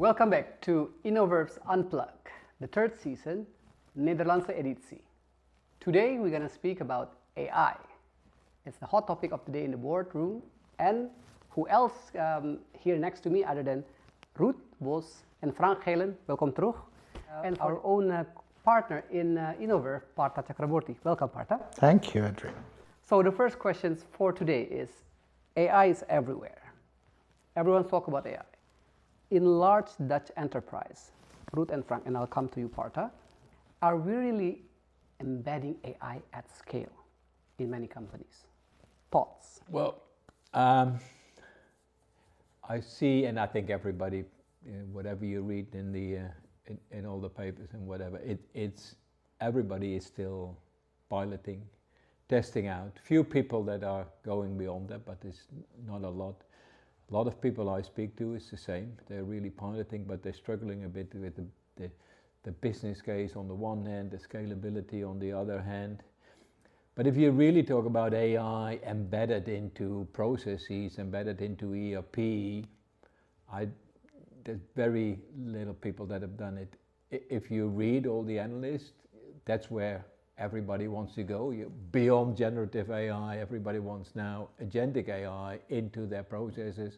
Welcome back to INNOVERV's Unplugged, the third season, Nederlandse editie. Today we're going to speak about AI. It's the hot topic of the day in the boardroom, and who else here next to me other than Ruud Bos and Frank Gelen, welcome terug, and our own partner in INNOVERV, Partha Chakraborty. Welcome, Partha. Thank you, Adrian. So the first questions for today is, AI is everywhere. Everyone talk about AI. In large Dutch enterprise, Ruud and Frank, and I'll come to you, Partha, are we really embedding AI at scale in many companies? Thoughts? Well, I see, and I think everybody, whatever you read in the in all the papers and whatever, it's everybody is still piloting, testing out. Few people that are going beyond that, but it's not a lot. A lot of people I speak to is the same. They're really piloting, but they're struggling a bit with the business case on the one hand, the scalability on the other hand. But if you really talk about AI embedded into processes, embedded into ERP, there's very little people that have done it. If you read all the analysts, that's where everybody wants to go. Beyond generative AI, everybody wants now agentic AI into their processes,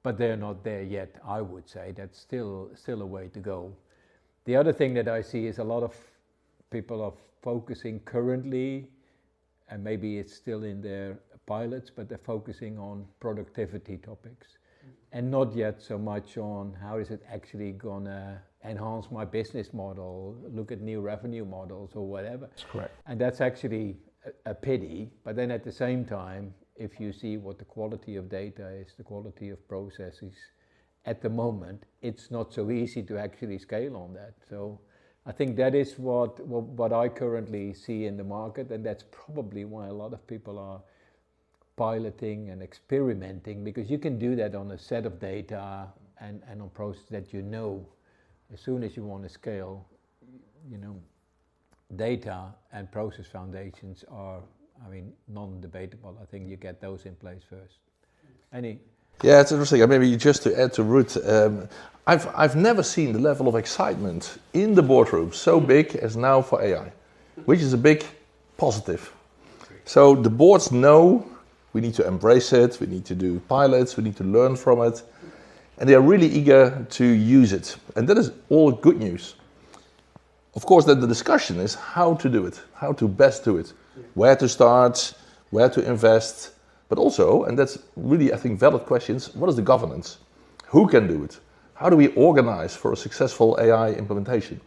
but they're not there yet, I would say. That's still a way to go. The other thing that I see is a lot of people are focusing currently, and maybe it's still in their pilots, but they're focusing on productivity topics. And not yet so much on how is it actually gonna enhance my business model, look at new revenue models or whatever. That's correct. And that's actually a pity, but then at the same time, if you see what the quality of data is, the quality of processes, at the moment, it's not so easy to actually scale on that. So I think that is what I currently see in the market, and that's probably why a lot of people are piloting and experimenting, because you can do that on a set of data and on process that you know. As soon as you want to scale, data and process foundations are, non-debatable. I think you get those in place first. Yeah, it's interesting. Maybe just to add to Ruud, I've never seen the level of excitement in the boardroom so big as now for AI, which is a big positive. So the boards know we need to embrace it, we need to do pilots, we need to learn from it, and they are really eager to use it. And that is all good news. Of course, then the discussion is how to do it, how to best do it, where to start, where to invest, but also, and that's really, I think, valid questions, what is the governance? Who can do it? How do we organize for a successful AI implementation?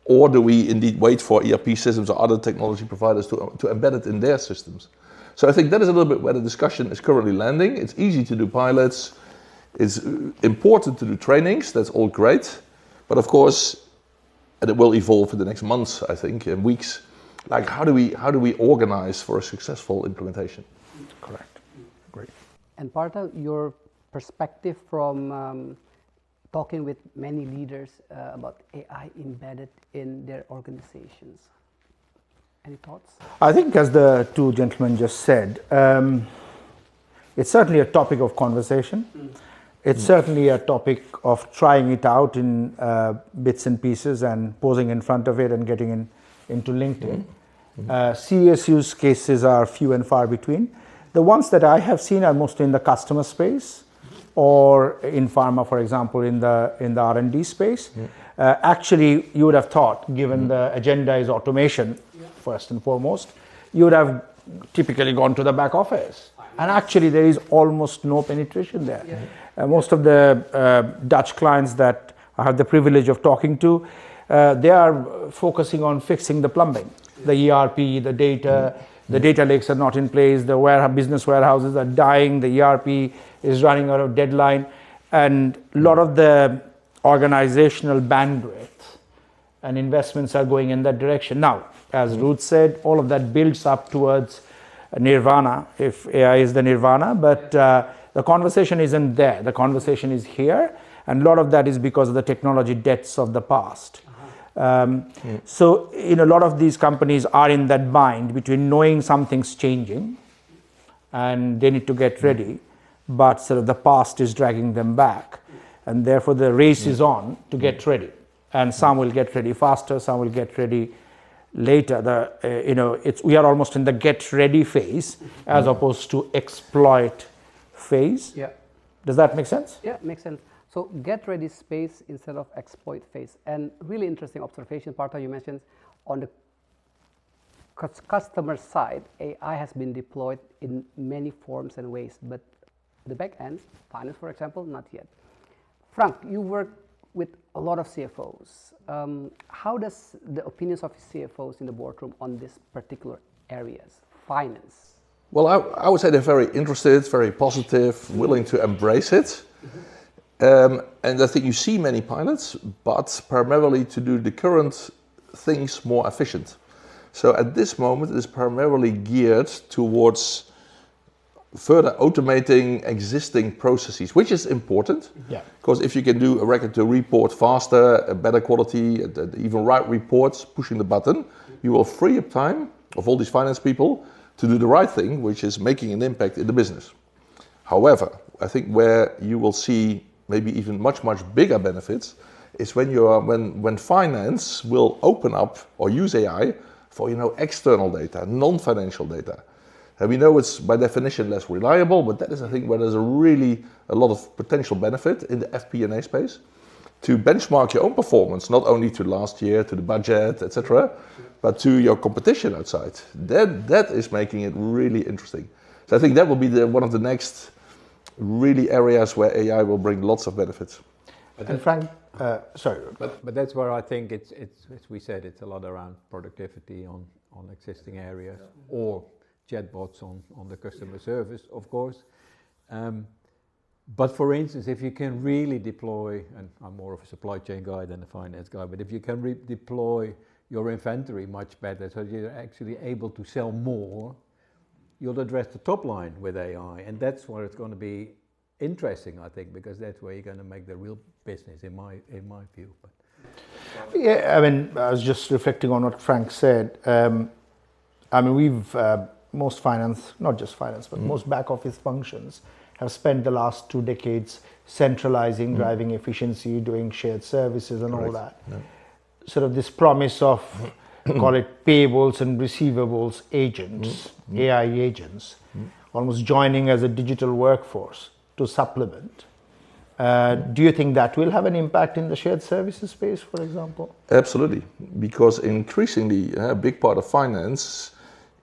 Or do we indeed wait for ERP systems or other technology providers to embed it in their systems? So I think that is a little bit where the discussion is currently landing. It's easy to do pilots, it's important to do trainings, that's all great. But of course, and it will evolve in the next months, I think, and weeks, like how do we organize for a successful implementation? Correct. Great. And Partha, your perspective from talking with many leaders about AI embedded in their organizations. Any thoughts? I think, as the two gentlemen just said, it's certainly a topic of conversation. It's certainly a topic of trying it out in bits and pieces and posing in front of it and getting into LinkedIn. Serious use cases are few and far between. The ones that I have seen are mostly in the customer space or in pharma, for example, in the R&D space. Actually, you would have thought, given the agenda is automation, first and foremost, you would have typically gone to the back office. And actually, there is almost no penetration there. Most of the Dutch clients that I have the privilege of talking to, they are focusing on fixing the plumbing, the ERP, the data. The data lakes are not in place, the business warehouses are dying, the ERP is running out of deadline, and a lot of the organizational bandwidth and investments are going in that direction. Now, as Ruud said, all of that builds up towards nirvana, if AI is the nirvana, but the conversation isn't there. The conversation is here, and a lot of that is because of the technology debts of the past. So, a lot of these companies are in that bind between knowing something's changing and they need to get ready, but sort of the past is dragging them back. and therefore the race is on to get ready. And some will get ready faster, some will get ready later. We are almost in the get ready phase as opposed to exploit phase. Yeah. Does that make sense? Yeah, makes sense. So get ready space instead of exploit phase. And really interesting observation, Partha, you mentioned on the customer side, AI has been deployed in many forms and ways, but the back end, finance for example, not yet. Frank, you work with a lot of CFOs. How does the opinions of CFOs in the boardroom on this particular areas, finance? Well, I would say they're very interested, very positive, willing to embrace it. And I think you see many pilots, but primarily to do the current things more efficient. So at this moment, it is primarily geared towards further automating existing processes, which is important. Yeah. Because if you can do a record to report faster, a better quality, even write reports, pushing the button, you will free up time of all these finance people to do the right thing, which is making an impact in the business. However, I think where you will see maybe even much bigger benefits is when finance will open up or use AI for external data, non-financial data. And we know it's by definition less reliable, but that is I think where there's a lot of potential benefit in the FP&A space to benchmark your own performance, not only to last year, to the budget, etc., but to your competition outside. That is making it really interesting. So I think that will be one of the next really areas where AI will bring lots of benefits. And Frank, sorry. But that's where I think it's as we said, it's a lot around productivity on existing areas or chatbots on the customer service, of course. But for instance, if you can really deploy, and I'm more of a supply chain guy than a finance guy, but if you can deploy your inventory much better, so you're actually able to sell more, you'll address the top line with AI, and that's where it's going to be interesting, I think, because that's where you're going to make the real business, in my view. But yeah, I mean, I was just reflecting on what Frank said. I mean, we've most finance, not just finance, but most back office functions have spent the last 2 decades centralizing, driving efficiency, doing shared services and all that. Yeah. Sort of this promise of, call it payables and receivables agents, AI agents, almost joining as a digital workforce to supplement. Do you think that will have an impact in the shared services space, for example? Absolutely, because increasingly a big part of finance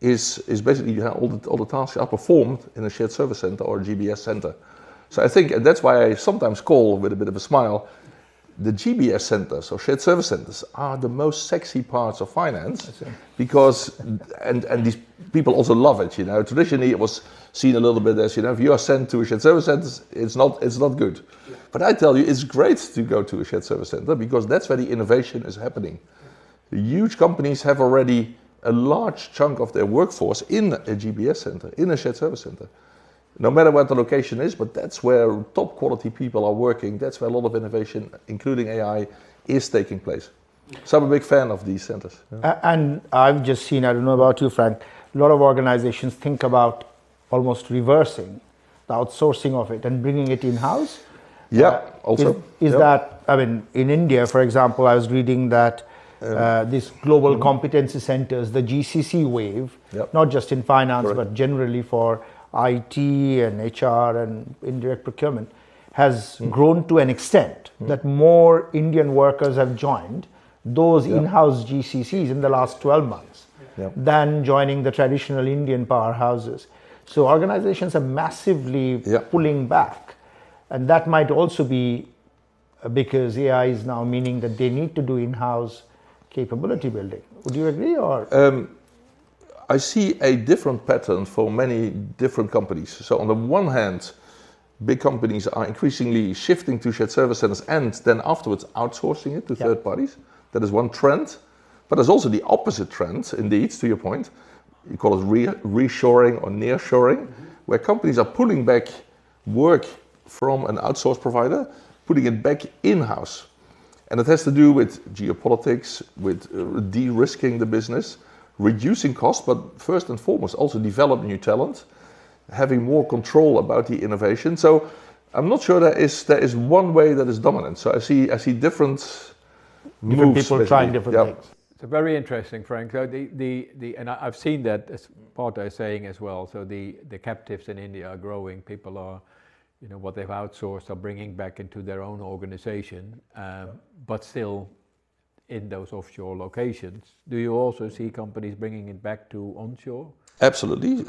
is basically all the tasks are performed in a shared service center or a GBS center. So I think that's why I sometimes call with a bit of a smile, the GBS centers or shared service centers are the most sexy parts of finance because, and these people also love it, Traditionally it was seen a little bit as, if you are sent to a shared service center, it's not good. Yeah. But I tell you, it's great to go to a shared service center because that's where the innovation is happening. The huge companies have already a large chunk of their workforce in a GBS center, in a shared service center. No matter what the location is, but that's where top quality people are working. That's where a lot of innovation, including AI, is taking place. So I'm a big fan of these centers. Yeah. And I've just seen, I don't know about you, Frank, a lot of organizations think about almost reversing the outsourcing of it and bringing it in-house. Yeah, also. Is that, I mean, in India, for example, I was reading that these global competency centers, the GCC wave, not just in finance, but generally for IT and HR and indirect procurement, has grown to an extent that more Indian workers have joined those in-house GCCs in the last 12 months than joining the traditional Indian powerhouses. So organizations are massively pulling back, and that might also be because AI is now meaning that they need to do in-house capability building. Would you agree, or? I see a different pattern for many different companies. So on the one hand, big companies are increasingly shifting to shared service centers and then afterwards outsourcing it to third parties. That is one trend. But there's also the opposite trend, indeed, to your point. You call it reshoring or nearshoring, where companies are pulling back work from an outsourced provider, putting it back in-house. And it has to do with geopolitics, with de-risking the business, reducing costs, but first and foremost also develop new talent, having more control about the innovation. So I'm not sure there is one way that is dominant. So I see different moves, people basically. trying different Yeah. things. So very interesting, Frank. So and I've seen that as Partha is saying as well. So the captives in India are growing. People are, what they've outsourced are bringing back into their own organization, but still in those offshore locations. Do you also see companies bringing it back to onshore? Absolutely.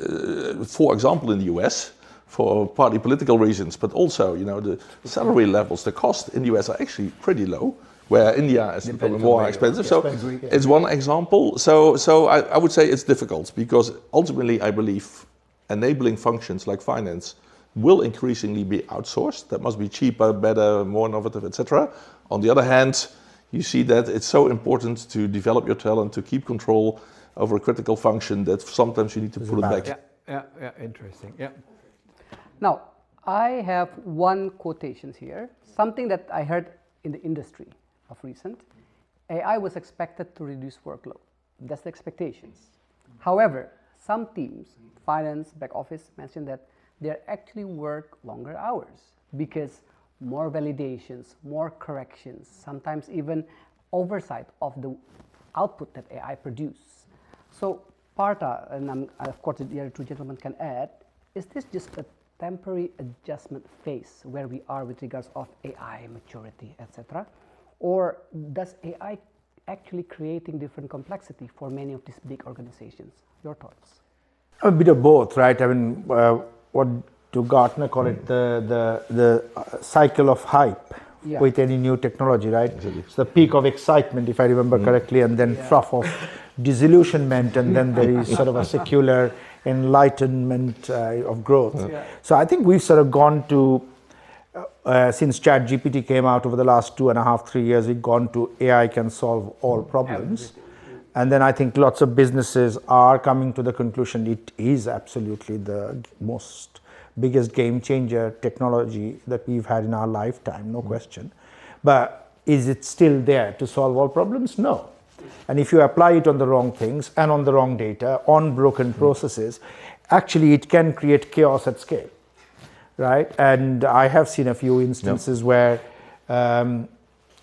For example, in the US, for partly political reasons, but also, the salary levels, the cost in the US are actually pretty low, where India is becoming more expensive. So it's one example. So I would say it's difficult because ultimately I believe enabling functions like finance will increasingly be outsourced. That must be cheaper, better, more innovative, etc. On the other hand, you see that it's so important to develop your talent, to keep control over a critical function that sometimes you need to pull it back. Yeah, interesting. Yeah. Now, I have one quotation here, something that I heard in the industry of recent. AI was expected to reduce workload. That's the expectations. However, some teams, finance, back office, mentioned that they actually work longer hours because more validations, more corrections, sometimes even oversight of the output that AI produces. So Partha, and of course the other two gentlemen can add, is this just a temporary adjustment phase where we are with regards of AI maturity, etc.? Or does AI actually creating different complexity for many of these big organizations? Your thoughts? A bit of both, right? I mean, what do Gartner call it? The cycle of hype with any new technology, right? Exactly. It's the peak of excitement, if I remember correctly, and then trough of disillusionment, and then there is sort of a secular enlightenment of growth. So I think we've sort of gone to, since ChatGPT came out over the last 2.5, 3 years, we've gone to AI can solve all problems. And then I think lots of businesses are coming to the conclusion it is absolutely the biggest game changer technology that we've had in our lifetime, no question. But is it still there to solve all problems? No. And if you apply it on the wrong things and on the wrong data, on broken processes, actually it can create chaos at scale, right? And I have seen a few instances where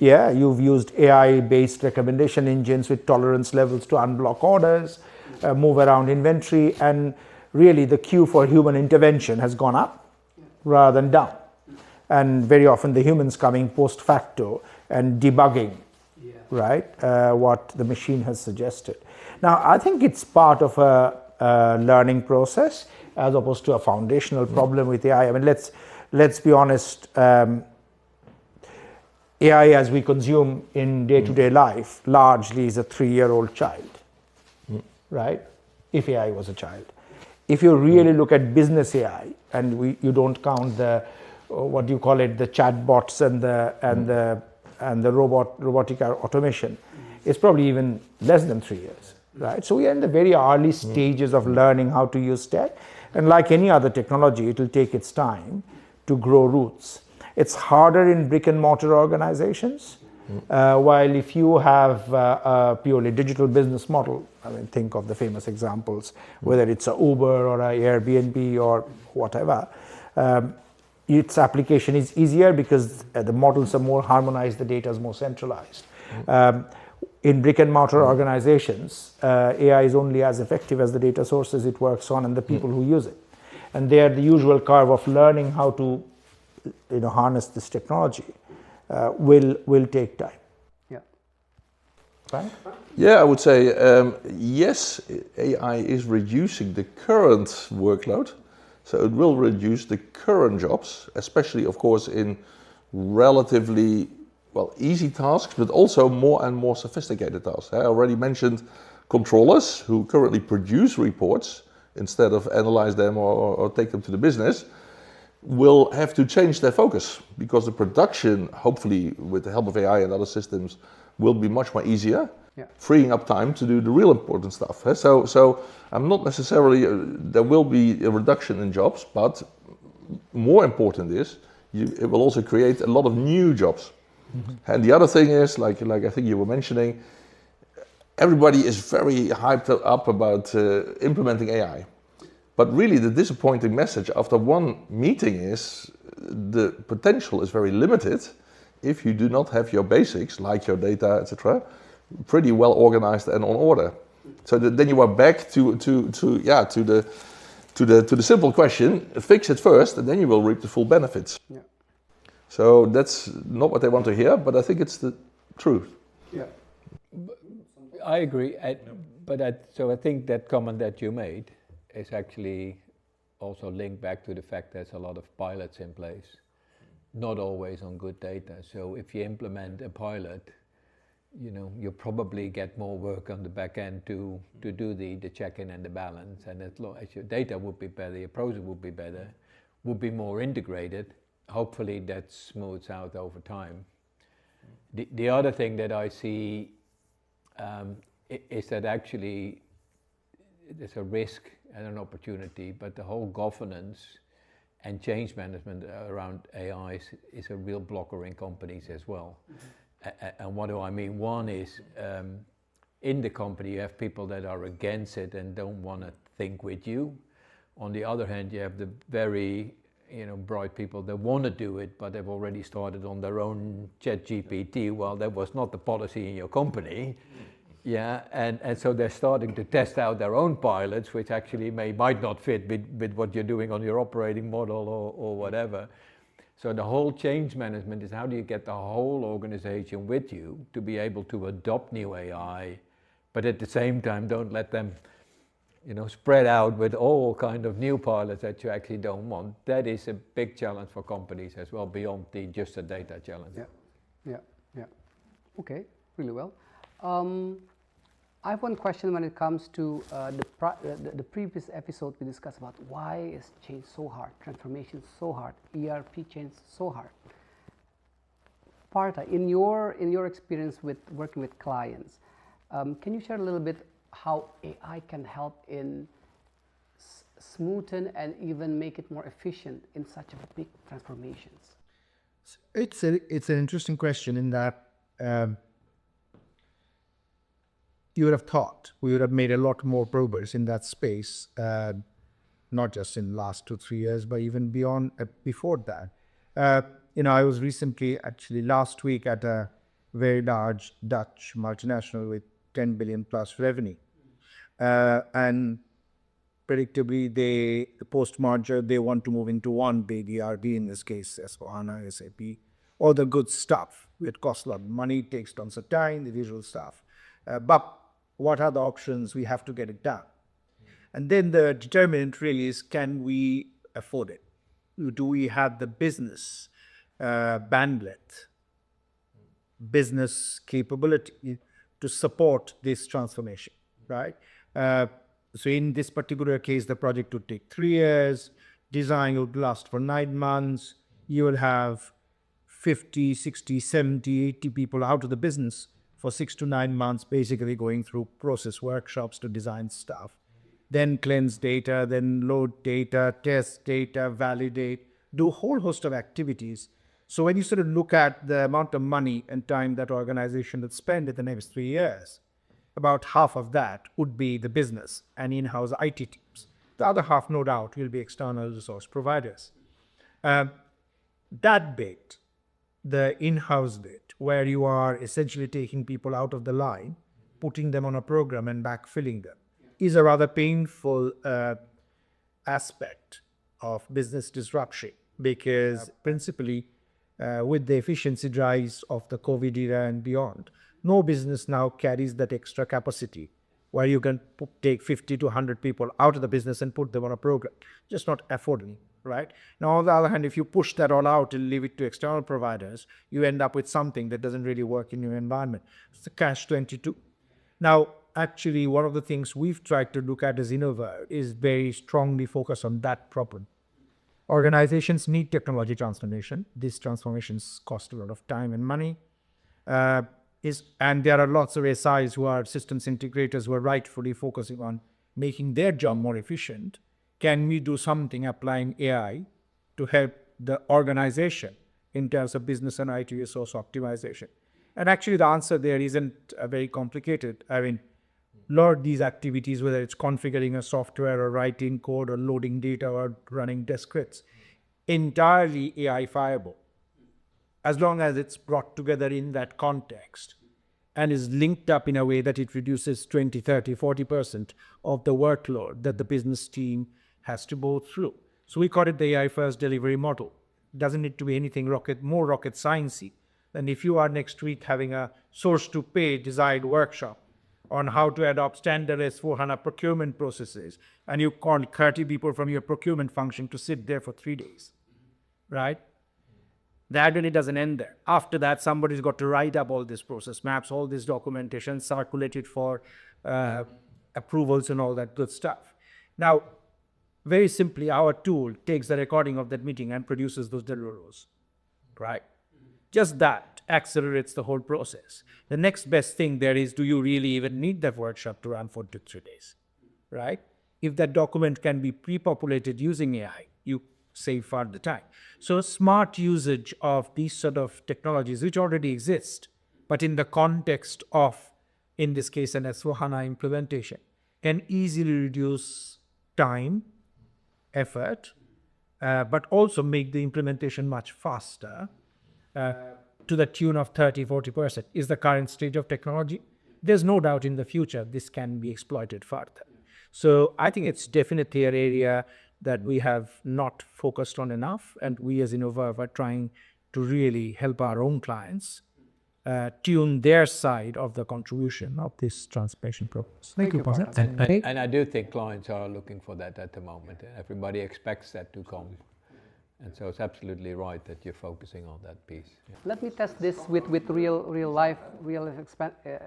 you've used AI-based recommendation engines with tolerance levels to unblock orders, move around inventory, and really the queue for human intervention has gone up rather than down. And very often the humans coming post facto and debugging, right, what the machine has suggested. Now, I think it's part of a learning process as opposed to a foundational problem with AI. I mean, let's be honest, AI as we consume in day-to-day life largely is a 3-year-old child, right? If AI was a child. If you really look at business AI, and you don't count the what do you call it, the chatbots and the robotic automation, it's probably even less than 3 years, right? So we are in the very early stages of learning how to use tech, and like any other technology, it will take its time to grow roots. It's harder in brick and mortar organizations, while if you have a purely digital business model, I mean, think of the famous examples, whether it's a Uber or a Airbnb or whatever, its application is easier because the models are more harmonized, the data is more centralized. In brick and mortar organizations, AI is only as effective as the data sources it works on and the people who use it. And there, the usual curve of learning how to harness this technology will take time. Yeah. Right? Yeah, I would say yes, AI is reducing the current workload. So it will reduce the current jobs, especially, of course, in relatively, easy tasks, but also more and more sophisticated tasks. I already mentioned controllers who currently produce reports instead of analyze them or take them to the business, will have to change their focus because the production, hopefully with the help of AI and other systems, will be much more easier, freeing up time to do the real important stuff. So I'm not necessarily, there will be a reduction in jobs, but more important is, it will also create a lot of new jobs. And the other thing is, like I think you were mentioning, everybody is very hyped up about implementing AI. But really the disappointing message after one meeting is, the potential is very limited if you do not have your basics, like your data, etc., pretty well organized and on order. So then you are back to the simple question: fix it first, and then you will reap the full benefits. Yeah. So that's not what they want to hear, but I think it's the truth. Yeah. I agree, so I think that comment that you made is actually also linked back to the fact there's a lot of pilots in place, not always on good data. So if you implement a pilot, you probably get more work on the back end to do the check-in and the balance, and as your data would be better, your process would be better, would be more integrated. Hopefully that smooths out over time. The other thing that I see is that actually there's a risk and an opportunity, but the whole governance and change management around AI is a real blocker in companies as well. And what do I mean? One is in the company you have people that are against it and don't want to think with you. On the other hand, you have the very bright people that want to do it, but they've already started on their own ChatGPT. Well, that was not the policy in your company. Yeah, and so they're starting to test out their own pilots, which actually might not fit with what you're doing on your operating model or whatever. So the whole change management is how do you get the whole organization with you to be able to adopt new AI, but at the same time don't let them spread out with all kind of new pilots that you actually don't want. That is a big challenge for companies as well, beyond just a data challenge. Yeah. Okay, really well. I have one question when it comes to the previous episode we discussed about why is change so hard, transformation so hard, ERP change so hard. Partha, in your experience with working with clients, can you share a little bit how AI can help in smoothen and even make it more efficient in such a big transformations? It's an interesting question in that you would have thought we would have made a lot more progress in that space, not just in the last 2-3 years, but even beyond before that. I was recently, actually last week, at a very large Dutch multinational with 10 billion plus revenue. And predictably, the post-merger, they want to move into one big ERP, in this case, S/4HANA, SAP, all the good stuff. It costs a lot of money, takes tons of time, the visual stuff. But what are the options? We have to get it done. And then the determinant really is, can we afford it? Do we have the business bandwidth, business capability to support this transformation, right? So in this particular case, the project would take 3 years, design will last for 9 months, you will have 50, 60, 70, 80 people out of the business for 6 to 9 months, basically going through process workshops to design stuff, then cleanse data, then load data, test data, validate, do a whole host of activities. So when you sort of look at the amount of money and time that organization would spend in the next 3 years, about half of that would be the business and in-house IT teams. The other half, no doubt, will be external resource providers. That bit, the in-house bit, where you are essentially taking people out of the line, putting them on a program and backfilling them, is a rather painful aspect of business disruption, because principally with the efficiency drives of the COVID era and beyond, no business now carries that extra capacity where you can take 50 to 100 people out of the business and put them on a program. Just not affordable, right? Now, on the other hand, if you push that all out and leave it to external providers, you end up with something that doesn't really work in your environment. It's a catch-22. Now, actually, one of the things we've tried to look at as INNOVERV is very strongly focused on that problem. Organizations need technology transformation. These transformations cost a lot of time and money. And there are lots of SIs who are systems integrators who are rightfully focusing on making their job more efficient. Can we do something applying AI to help the organization in terms of business and IT resource optimization? And actually the answer there isn't very complicated. I mean, a lot of these activities, whether it's configuring a software or writing code or loading data or running test scripts, entirely AI fireable, as long as it's brought together in that context and is linked up in a way that it reduces 20, 30, 40% of the workload that the business team has to go through. So we call it the AI first delivery model. It doesn't need to be anything more rocket sciencey than if you are next week having a source to pay design workshop on how to adopt standard S/4HANA procurement processes, and you call 30 people from your procurement function to sit there for 3 days, right? That really doesn't end there. After that, somebody's got to write up all this process maps, all this documentation, circulate it for approvals and all that good stuff. Now, very simply, our tool takes the recording of that meeting and produces those deliverables, right? Just that accelerates the whole process. The next best thing there is, do you really even need that workshop to run for 2 to 3 days, right? If that document can be pre-populated using AI, you save further time. So smart usage of these sort of technologies, which already exist, but in the context of, in this case, an S/4HANA implementation, can easily reduce time, effort, but also make the implementation much faster, to the tune of 30, 40% is the current stage of technology. There's no doubt in the future this can be exploited further. So I think it's definitely an area that we have not focused on enough, and we as INNOVERV are trying to really help our own clients tune their side of the contribution of this transformation process. Thank you, Partha. And I do think clients are looking for that at the moment. Everybody expects that to come. And so it's absolutely right that you're focusing on that piece. Yeah. Let me test this with real life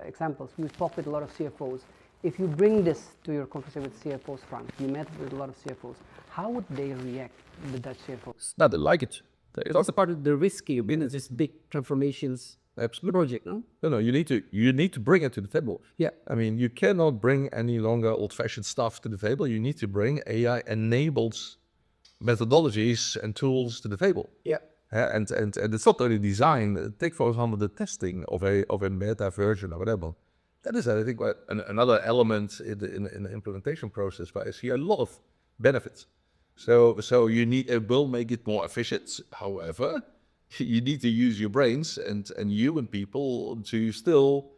examples. We've talked with a lot of CFOs. If you bring this to your conversation with CFOs, Frank, you met with a lot of CFOs, how would they react, the Dutch CFOs? No, they like it. It's also part of the risky business, this big transformations project, no? No, you need to bring it to the table. Yeah. I mean, you cannot bring any longer old-fashioned stuff to the table. You need to bring AI-enabled methodologies and tools to the table. Yeah. And it's not only design. Take, for example, the testing of a beta version or whatever. That is, I think, another element in the implementation process where I see a lot of benefits. So you need, it will make it more efficient. However, you need to use your brains and human people to still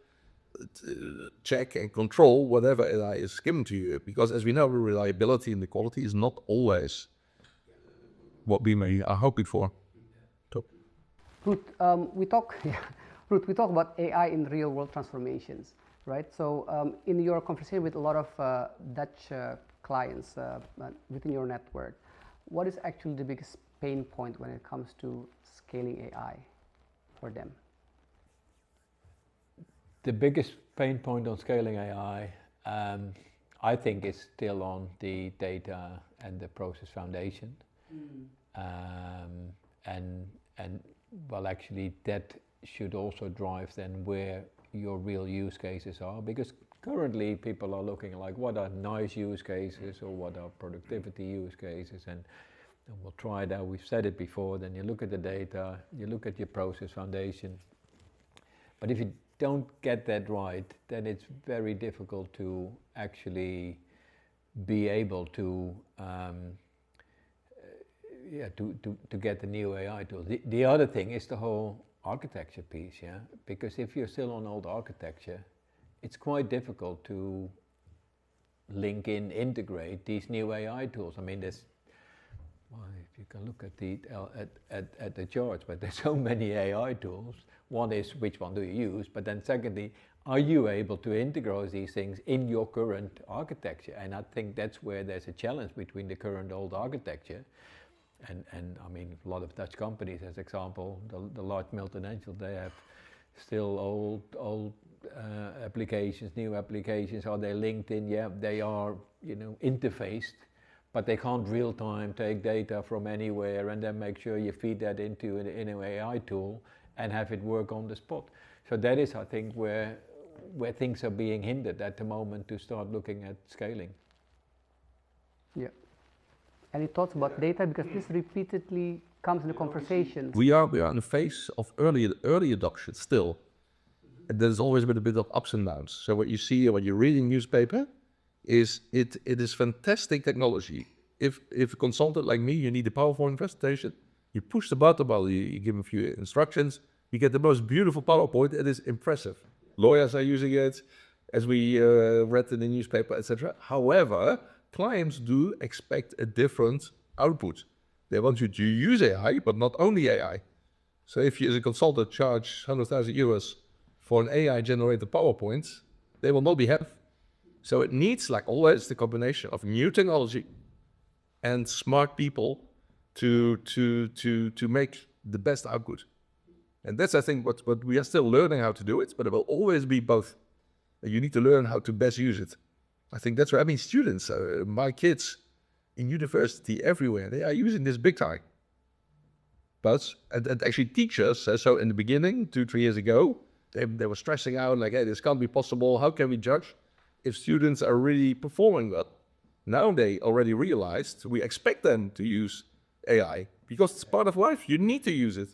check and control whatever AI is given to you. Because as we know, the reliability and the quality is not always what we are hoping for. Ruth, we talk about AI in real-world transformations, right? So in your conversation with a lot of Dutch clients within your network, what is actually the biggest pain point when it comes to scaling AI for them? The biggest pain point on scaling AI, I think, is still on the data and the process foundation. And well, actually, that should also drive then where your real use cases are, because currently people are looking like what are nice use cases or what are productivity use cases, and we'll try that. We've said it before. Then you look at the data, you look at your process foundation, but if you don't get that right, then it's very difficult to actually be able to to get the new AI tools. The other thing is the whole architecture piece, yeah? Because if you're still on old architecture, it's quite difficult to link in, integrate these new AI tools. I mean, there's, well, if you can look at the charts, but there's so many AI tools. One is, which one do you use? But then secondly, are you able to integrate these things in your current architecture? And I think that's where there's a challenge between the current old architecture. And I mean, a lot of Dutch companies, as example, the large multinationals, they have still old applications, new applications. Are they linked in? Yeah, they are, interfaced, but they can't real time take data from anywhere and then make sure you feed that into an AI tool and have it work on the spot. So that is, I think, where things are being hindered at the moment to start looking at scaling. Yeah. Any thoughts about data? Because this repeatedly comes in the conversation. We are in a phase of early adoption still. And there's always been a bit of ups and downs. So what you see when you read in newspaper is it is fantastic technology. if a consultant like me, you need a PowerPoint presentation, you push the button, well, you give a few instructions, you get the most beautiful PowerPoint. It is impressive. Lawyers are using it, as we read in the newspaper, etc. However, clients do expect a different output. They want you to use AI, but not only AI. So if you as a consultant charge 100,000 euros for an AI-generated PowerPoint, they will not be happy. So it needs, like always, the combination of new technology and smart people to make the best output. And that's, I think, what we are still learning how to do it, but it will always be both. You need to learn how to best use it. I think that's where, I mean, students, my kids in university everywhere, they are using this big time. But, and actually teachers, so in the beginning, 2-3 years ago, they were stressing out like, hey, this can't be possible. How can we judge if students are really performing well? Now they already realized we expect them to use AI because it's part of life. You need to use it.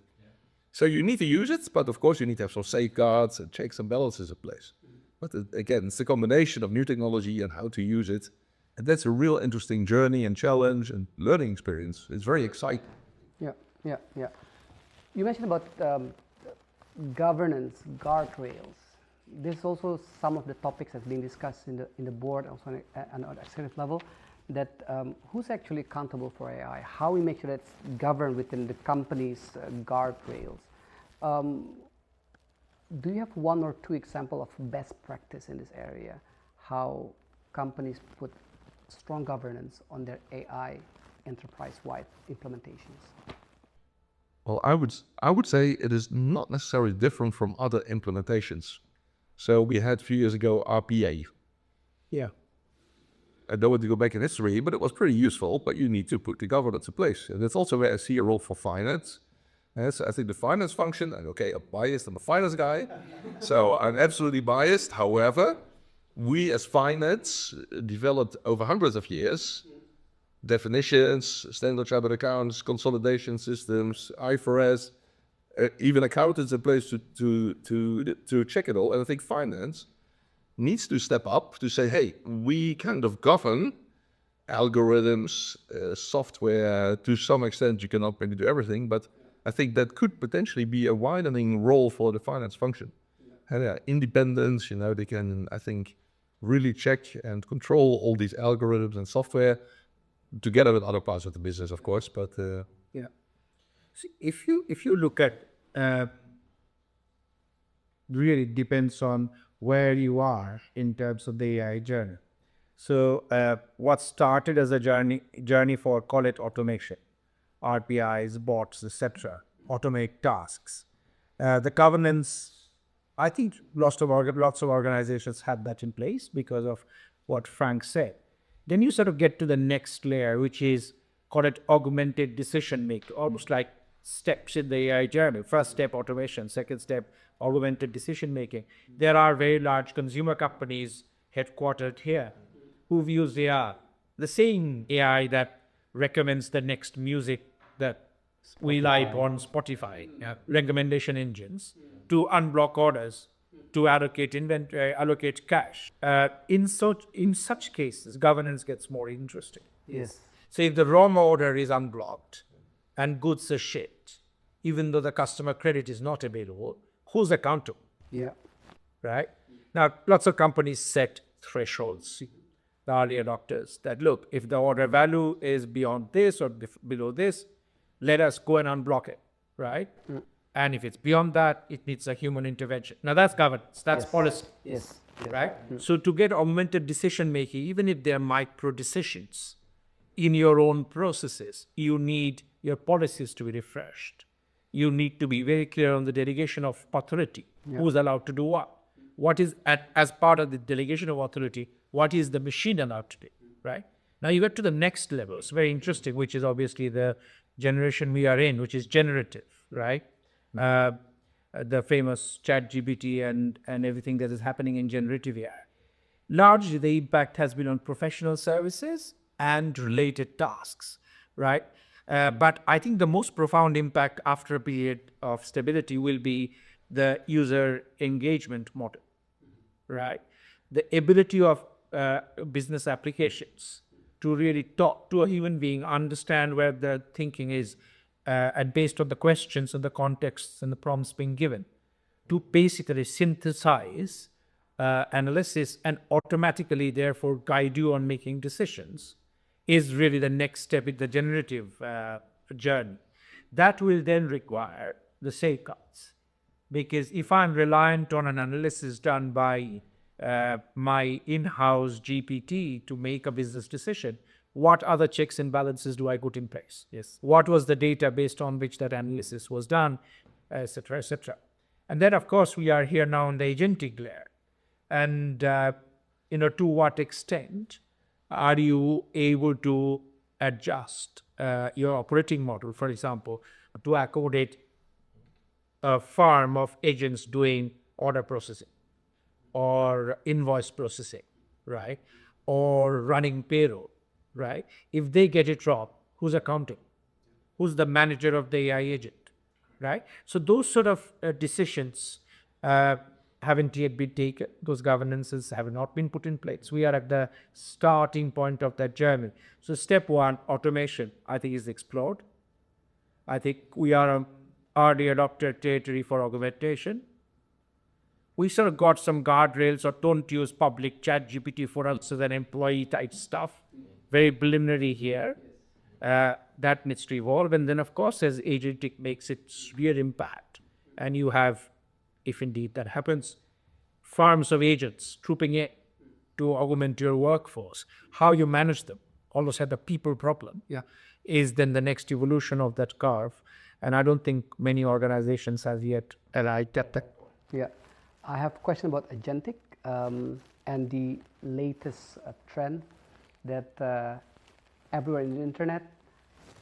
So you need to use it, but of course you need to have some safeguards and checks and balances in place. But again, it's the combination of new technology and how to use it. And that's a real interesting journey and challenge and learning experience. It's very exciting. Yeah. You mentioned about governance, guardrails. This is also some of the topics that's being discussed in the board, also on an executive level, that who's actually accountable for AI, how we make sure that's governed within the company's guardrails. Do you have 1 or 2 examples of best practice in this area, how companies put strong governance on their AI enterprise-wide implementations? Well, I would say it is not necessarily different from other implementations. So we had a few years ago RPA. Yeah. I don't want to go back in history, but it was pretty useful, but you need to put the governance in place. And that's also where I see a role for finance. So I think the finance function, and okay, I'm biased, I'm a finance guy, so I'm absolutely biased. However, we as finance developed over hundreds of years definitions, standard chartered accounts, consolidation systems, IFRS, even accountants in place to check it all. And I think finance needs to step up to say, hey, we kind of govern algorithms, software. To some extent, you cannot really do everything, but I think that could potentially be a widening role for the finance function. And independence, they can, I think, really check and control all these algorithms and software together with other parts of the business, of course. But yeah, see, if you look at, really depends on where you are in terms of the AI journey. So what started as a journey for, call it automation, RPIs, bots, etc., automate tasks. The governance, I think lots of organizations had that in place because of what Frank said. Then you sort of get to the next layer, which is, call it augmented decision making, almost like steps in the AI journey. First step, automation. Second step, augmented decision making. There are very large consumer companies headquartered here who've used AI. The same AI that recommends the next music that we like on Spotify, recommendation engines, to unblock orders, to allocate inventory, allocate cash. In such cases, governance gets more interesting. Yes. So if the wrong order is unblocked and goods are shipped, even though the customer credit is not available, who's accountable? Yeah. Right? Now, lots of companies set thresholds, the early adopters, that look, if the order value is beyond this or below this, let us go and unblock it, right? And if it's beyond that, it needs a human intervention. Now that's governance, that's policy. Yes. Right? So to get augmented decision making, even if there are micro decisions in your own processes, you need your policies to be refreshed. You need to be very clear on the delegation of authority. Who's allowed to do what? What is, as part of the delegation of authority, what is the machine allowed to do, right? Now you get to the next level. It's very interesting, which is obviously the generation we are in, which is generative, right? The famous ChatGPT and everything that is happening in generative AI. Largely, the impact has been on professional services and related tasks, right? But I think the most profound impact after a period of stability will be the user engagement model, right? The ability of business applications to really talk to a human being, understand where the thinking is, and based on the questions and the contexts and the prompts being given, to basically synthesize analysis and automatically therefore guide you on making decisions, is really the next step in the generative journey. That will then require the safeguards, because if I'm reliant on an analysis done by my in-house GPT to make a business decision, what other checks and balances do I put in place? Yes. What was the data based on which that analysis was done, etc., etc. And then, of course, we are here now in the agentic layer. And, to what extent are you able to adjust your operating model, for example, to accommodate a farm of agents doing order processing or invoice processing, right? Or running payroll, right? If they get it wrong, who's accounting? Who's the manager of the AI agent, right? So those sort of decisions haven't yet been taken. Those governances have not been put in place. We are at the starting point of that journey. So step one, automation, I think is explored. I think we are an early adopter territory for augmentation. We sort of got some guardrails, or don't use public chat GPT for us as an employee type stuff. Very preliminary here. That needs to evolve. And then, of course, as agentic makes its real impact, and you have, if indeed that happens, farms of agents trooping in to augment your workforce, how you manage them, almost had the people problem, is then the next evolution of that curve. And I don't think many organizations have yet arrived at that. Yeah. I have a question about agentic and the latest trend that everywhere in the internet,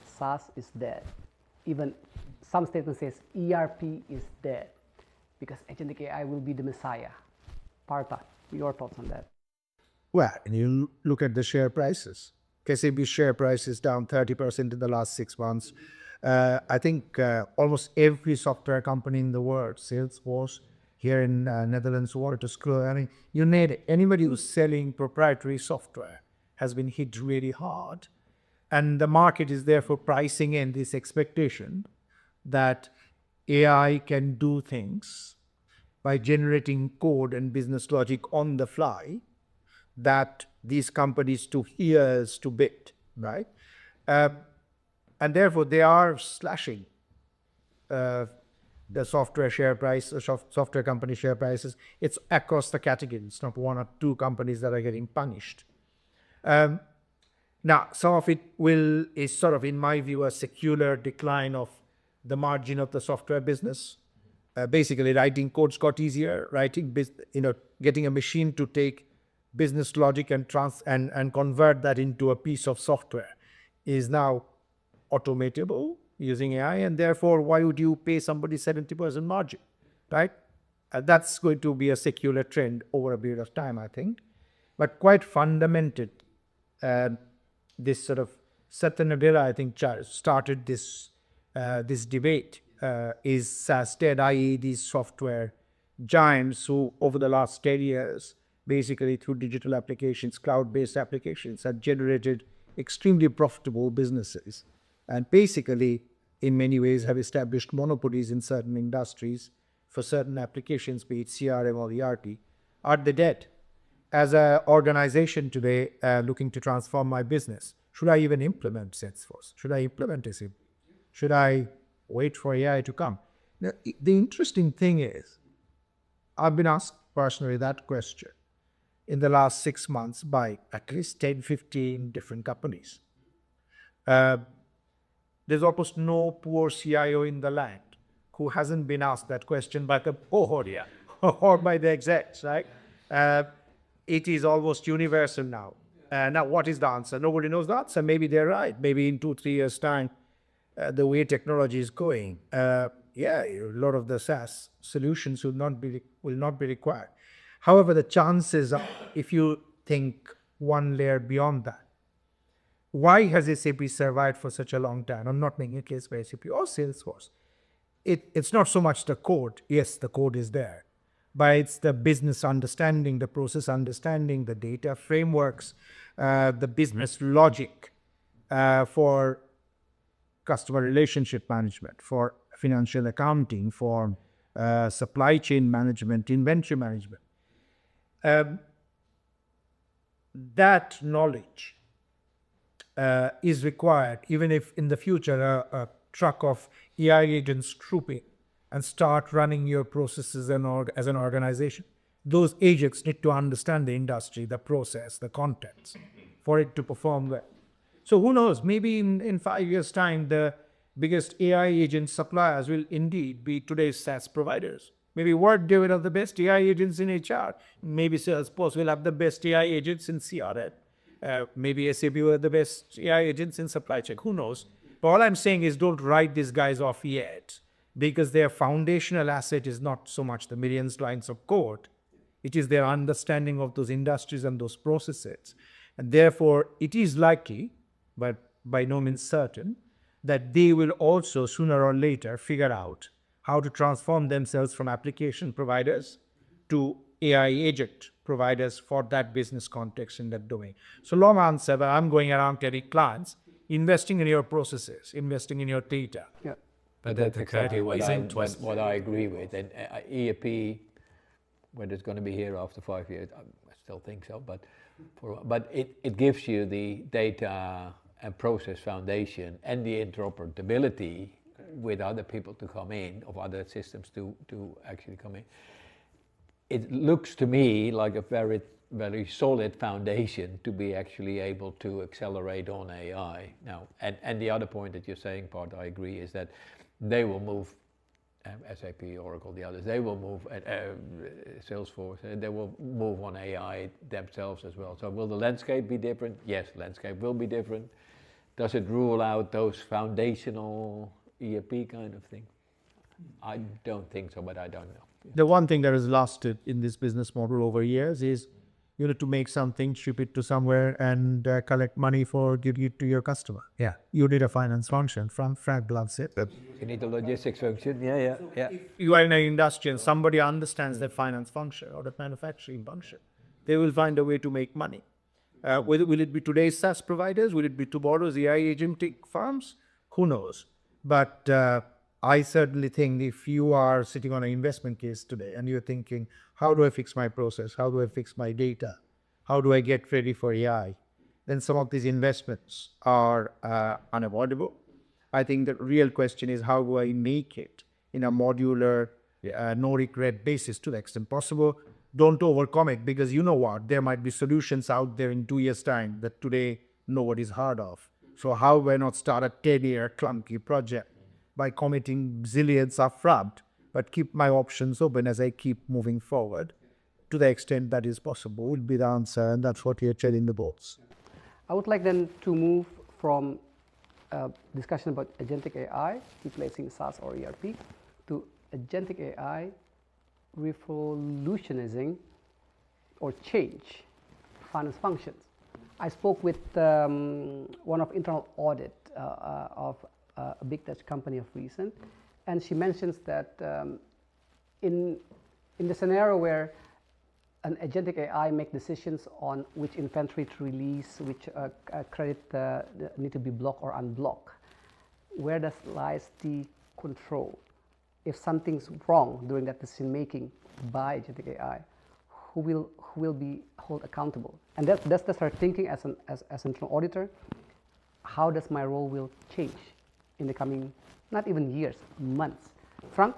SaaS is dead. Even some statement says ERP is dead because agentic AI will be the messiah. Partha, your thoughts on that? Well, and you look at the share prices. KCB share price is down 30% in the last 6 months. I think almost every software company in the world, Salesforce, here in Netherlands, Waterscrew, I mean, you need it. Anybody who's selling proprietary software has been hit really hard. And the market is therefore pricing in this expectation that AI can do things by generating code and business logic on the fly that these companies took years to build, right? And therefore, they are slashing the software share price, software company share prices. It's across the category. It's not one or two companies that are getting punished. Now, some of it is sort of, in my view, a secular decline of the margin of the software business. Basically, writing codes got easier. Getting a machine to take business logic and convert that into a piece of software is now automatable using AI, and therefore, why would you pay somebody 70% margin, right? That's going to be a secular trend over a period of time, I think. But quite fundamental, this sort of Satya Nadella, I think, started this debate, is SaaS dead, i.e. these software giants who, over the last 10 years, basically through digital applications, cloud-based applications, have generated extremely profitable businesses. And basically, in many ways, have established monopolies in certain industries for certain applications, be it CRM or ERP. Are they dead? As an organization today looking to transform my business, should I even implement Salesforce? Should I implement SAP? Should I wait for AI to come? Now, the interesting thing is, I've been asked personally that question in the last 6 months by at least 10, 15 different companies. There's almost no poor CIO in the land who hasn't been asked that question by the board or by the execs, right? It is almost universal now. Now, what is the answer? Nobody knows the answer. Maybe they're right. Maybe in 2-3 years' time, the way technology is going, a lot of the SaaS solutions will not be required. However, the chances are, if you think one layer beyond that, why has SAP survived for such a long time? I'm not making a case for SAP or Salesforce. It's not so much the code. Yes, the code is there. but it's the business understanding, the process understanding, the data frameworks, the business logic for customer relationship management, for financial accounting, for supply chain management, inventory management. That knowledge is required, even if in the future a truck of AI agents trooping and start running your processes as an organization. Those agents need to understand the industry, the process, the contents for it to perform well. So who knows, maybe in 5 years' time, the biggest AI agent suppliers will indeed be today's SaaS providers. Maybe Workday will have the best AI agents in HR. Maybe Salesforce will have the best AI agents in CRM. Maybe SAP will have the best AI agents in supply chain. Who knows? But all I'm saying is don't write these guys off yet, because their foundational asset is not so much the millions lines of code. It is their understanding of those industries and those processes. And therefore, it is likely, but by no means certain, that they will also sooner or later figure out how to transform themselves from application providers to AI agent providers for that business context in that domain. So long answer, but I'm going around telling clients, investing in your processes, investing in your data. Yeah. But that's exactly what I agree with. And ERP, whether it's going to be here after 5 years, I still think so. But it gives you the data and process foundation and the interoperability with other people to come in, of other systems to actually come in. It looks to me like a very, very solid foundation to be actually able to accelerate on AI. Now, and the other point that you're saying, part I agree, is that they will move, SAP, Oracle, the others, they will move, Salesforce, they will move on AI themselves as well. So will the landscape be different? Yes, landscape will be different. Does it rule out those foundational ERP kind of thing? I don't think so, but I don't know. The one thing that has lasted in this business model over years is you need to make something, ship it to somewhere, and collect money for giving it to your customer. Yeah, you need a finance function. Frank loves it. You need a logistics function. Yeah. If you are in an industry and somebody understands that finance function or that manufacturing function, they will find a way to make money. Will it be today's SaaS providers? Will it be tomorrow's AI agentic firms? Who knows? But I certainly think if you are sitting on an investment case today and you're thinking, how do I fix my process? How do I fix my data? How do I get ready for AI? Then some of these investments are unavoidable. I think the real question is, how do I make it in a modular, no regret basis to the extent possible? Don't overcommit, because you know what? There might be solutions out there in 2 years' time that today nobody's heard of. So how why not start a 10-year clunky project by committing zillions upfront, but keep my options open as I keep moving forward to the extent that is possible would be the answer, and that's what we are telling the boards. I would like then to move from discussion about agentic AI replacing SaaS or ERP to agentic AI revolutionizing or change finance functions. I spoke with one of internal audit of a big Dutch company of recent, and she mentions that in the scenario where an agentic AI make decisions on which inventory to release, which credit need to be blocked or unblocked, where does lies the control? If something's wrong during that decision making by agentic AI, who will be held accountable? And that's our thinking as an internal auditor. How does my role will change in the coming, not even years, months? Frank,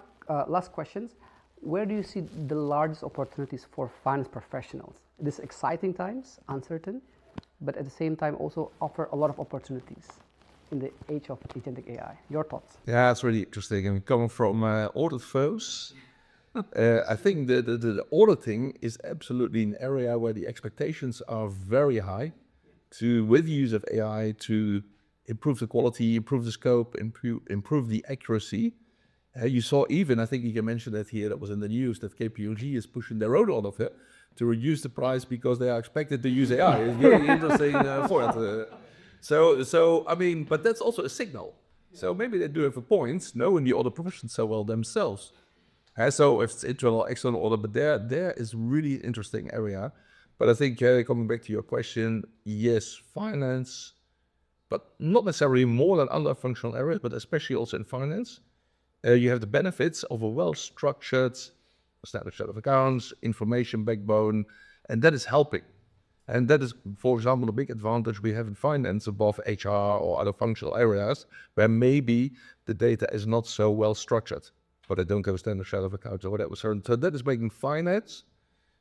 last questions. Where do you see the largest opportunities for finance professionals? This exciting times, uncertain, but at the same time also offer a lot of opportunities in the age of agentic AI. Your thoughts? Yeah, it's really interesting. I mean, coming from audit foes, I think the auditing is absolutely an area where the expectations are very high with the use of AI to improve the quality, improve the scope, improve the accuracy. You saw even, I think you can mention that here, that was in the news, that KPMG is pushing their own audit to reduce the price because they are expected to use AI. It's very interesting for it. So I mean, but that's also a signal. So maybe they do have a point, knowing the audit profession so well themselves. So if it's internal, external audit, but there is really interesting area. But I think coming back to your question, yes, finance, but not necessarily more than other functional areas, but especially also in finance, you have the benefits of a well-structured standard set of accounts, information backbone, and that is helping. And that is, for example, a big advantage we have in finance above HR or other functional areas where maybe the data is not so well structured, but they don't have a standard set of accounts or whatever. So that is making finance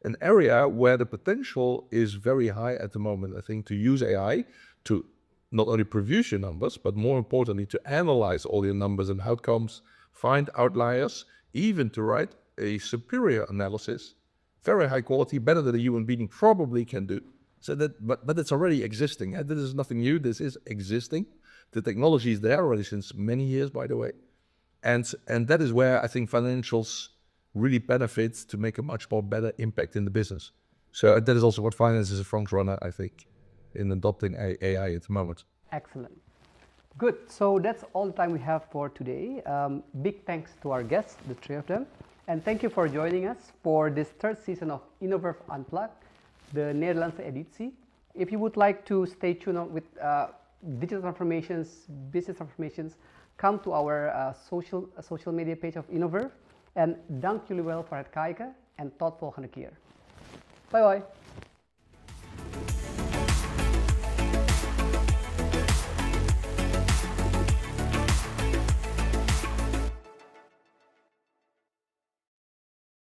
an area where the potential is very high at the moment, I think, to use AI to not only produce your numbers, but more importantly, to analyze all your numbers and outcomes, find outliers, even to write a superior analysis, very high quality, better than a human being probably can do. So that, but it's already existing. And this is nothing new. This is existing. The technology is there already since many years, by the way. And that is where I think financials really benefit to make a much more better impact in the business. So that is also what finance is a front runner, I think, in adopting AI at the moment. Excellent. Good. So that's all the time we have for today. Big thanks to our guests, the three of them. And thank you for joining us for this third season of INNOVERV Unplugged, the Nederlandse editie. If you would like to stay tuned on with digital transformations, business transformations, come to our social media page of INNOVERV. En dank jullie wel voor het kijken en tot volgende keer. Bye bye.